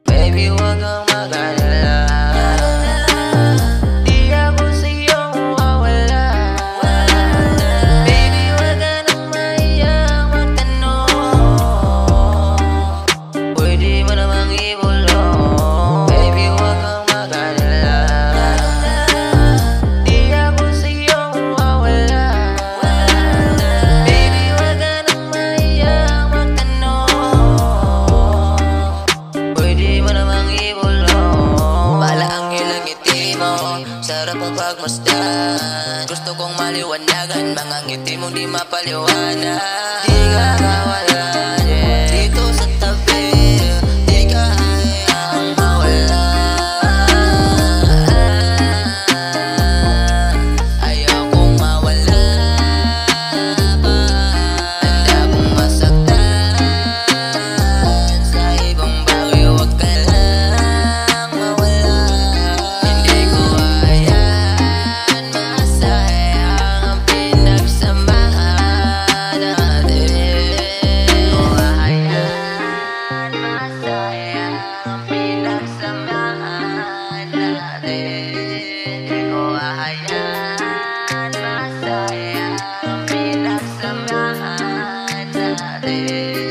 Baby, wag kang mag-alala. Di ako sa'yo mawawala. Baby, wag ka nang mahiyang magtanong. Pwede mo namang ibulong. Baby, wag kang mag-alala. Di ako sa'yo mawawala. Baby, wag ka nang mahiyang magtanong. Pwede mo namang ibulong. Bala ang ilang ngiti mo, sarap kong pagmasdan. Gusto kong maliwanagan, mga ngiti mong di mapaliwanag. Di ka mawala, yeah. Dito sa tabi, di ka hayang mawala. Ayaw kong mawala pa. Handa kong masaktan sa ibang bagay, wag ka lang mawala. Hindi ko hayaan masayang ang pinagsamahan natin. Hindi ko hayaan masayang ang pinagsamahan natin. Hindi ko hayaan masayang ang pinagsamahan natin.